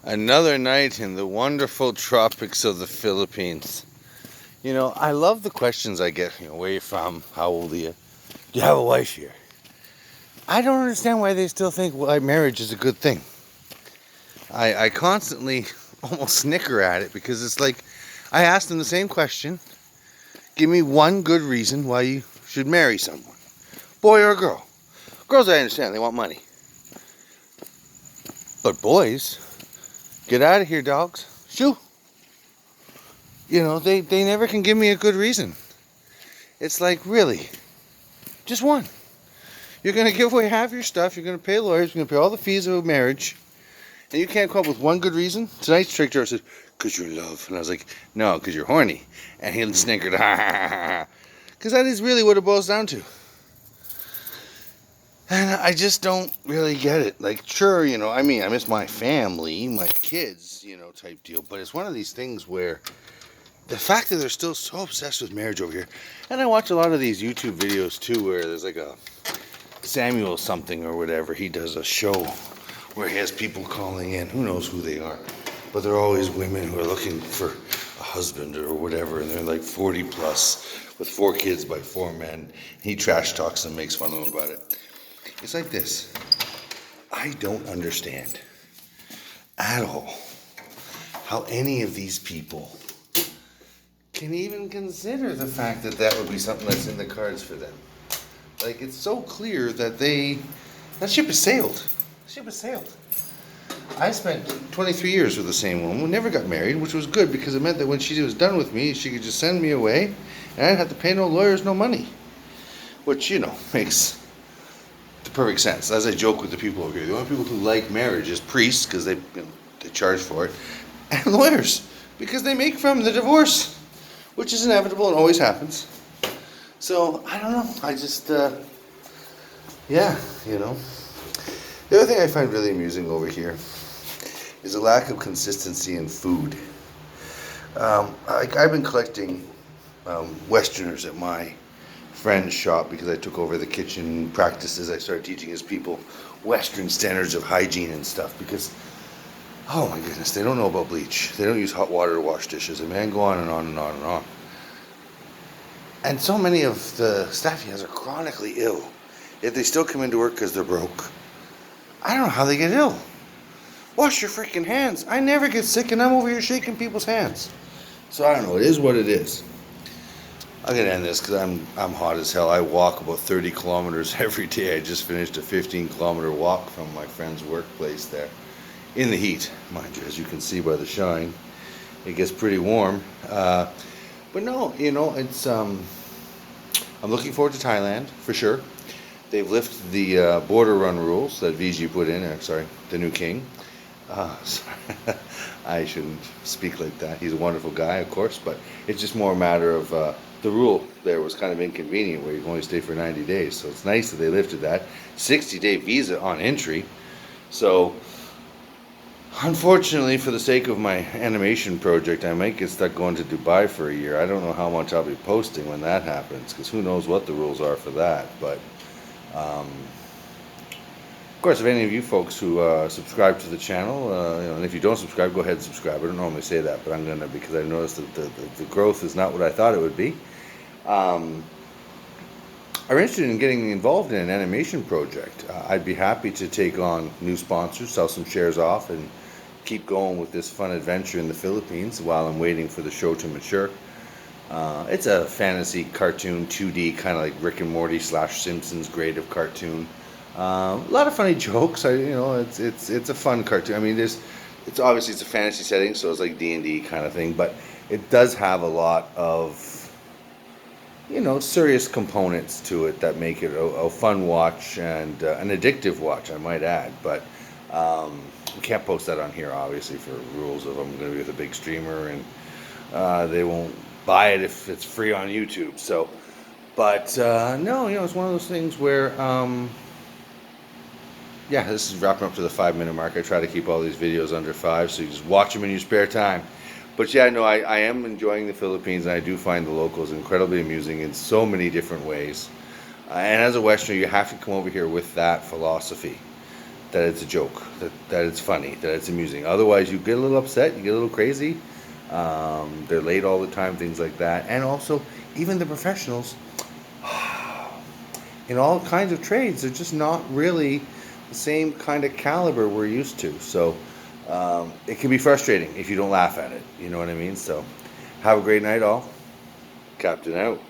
Another night in the wonderful tropics of the Philippines. I love the questions I get. Where you from? How old are you? Do you have a wife here? I don't understand why they still think marriage is a good thing. I constantly almost snicker at it because it's like I ask them the same question. Give me one good reason why you should marry someone, boy or girl. Girls, I understand, they want money. But boys, get out of here, dogs. Shoo. They never can give me a good reason. It's like, really, just one. You're going to give away half your stuff. You're going to pay lawyers. You're going to pay all the fees of a marriage. And you can't come up with one good reason? Tonight's trick drawer said, because you're love. And I was like, no, because you're horny. And he snickered, ha ha ha ha. Because that is really what it boils down to. And I just don't really get it. Like, sure, I miss my family, my kids, type deal. But it's one of these things where the fact that they're still so obsessed with marriage over here. And I watch a lot of these YouTube videos too where there's like a Samuel something or whatever. He does a show where he has people calling in. Who knows who they are. But they're always women who are looking for a husband or whatever. And they're like 40 plus with 4 kids by 4 men. He trash talks and makes fun of them about it. It's like this. I don't understand at all how any of these people can even consider the fact that that would be something that's in the cards for them. Like, it's so clear that that ship has sailed. The ship has sailed. I spent 23 years with the same woman. We never got married, which was good because it meant that when she was done with me, she could just send me away and I didn't have to pay no lawyers, no money. Which, makes the perfect sense. As I joke with the people over here, the only people who like marriage is priests because they charge for it, and lawyers because they make from the divorce, which is inevitable and always happens. So, I don't know. I just, yeah. The other thing I find really amusing over here is a lack of consistency in food. I've been collecting Westerners at my friend's shop because I took over the kitchen practices. I started teaching his people Western standards of hygiene and stuff because, oh my goodness, they don't know about bleach. They don't use hot water to wash dishes. And man, go on and on and on and on. And so many of the staff he has are chronically ill, yet they still come into work because they're broke. I don't know how they get ill. Wash your freaking hands. I never get sick and I'm over here shaking people's hands. So I don't know, it is what it is. I'm going to end this because I'm hot as hell. I walk about 30 kilometers every day. I just finished a 15-kilometer walk from my friend's workplace there. In the heat, mind you, as you can see by the shine. It gets pretty warm. But no, it's I'm looking forward to Thailand for sure. They've lifted the border run rules that VG put in. The new king. I shouldn't speak like that. He's a wonderful guy, of course, but it's just more a matter of the rule there was kind of inconvenient where you can only stay for 90 days. So it's nice that they lifted that. 60-day visa on entry. So unfortunately, for the sake of my animation project, I might get stuck going to Dubai for a year. I don't know how much I'll be posting when that happens, because who knows what the rules are for that. But, of course, if any of you folks who subscribe to the channel, and if you don't subscribe, go ahead and subscribe. I don't normally say that, but I'm going to because I noticed that the growth is not what I thought it would be. Are interested in getting involved in an animation project. I'd be happy to take on new sponsors, sell some shares off, and keep going with this fun adventure in the Philippines while I'm waiting for the show to mature. It's a fantasy cartoon, 2D, kind of like Rick and Morty / Simpsons grade of cartoon. A lot of funny jokes. It's a fun cartoon. I mean, it's a fantasy setting, so it's like D&D kind of thing, but it does have a lot of serious components to it that make it a fun watch and an addictive watch, I might add. But we can't post that on here, obviously, for rules of I'm going to be with a big streamer and they won't buy it if it's free on YouTube. So, but no, it's one of those things where, this is wrapping up to the 5-minute mark. I try to keep all these videos under 5, so you just watch them in your spare time. But yeah, no, I am enjoying the Philippines, and I do find the locals incredibly amusing in so many different ways. And as a Westerner, you have to come over here with that philosophy. that it's a joke, that it's funny, that it's amusing. Otherwise, you get a little upset, you get a little crazy. They're late all the time, things like that. And also, even the professionals in all kinds of trades, they're just not really the same kind of caliber we're used to. So it can be frustrating if you don't laugh at it. You know what I mean? So have a great night, all. Captain out.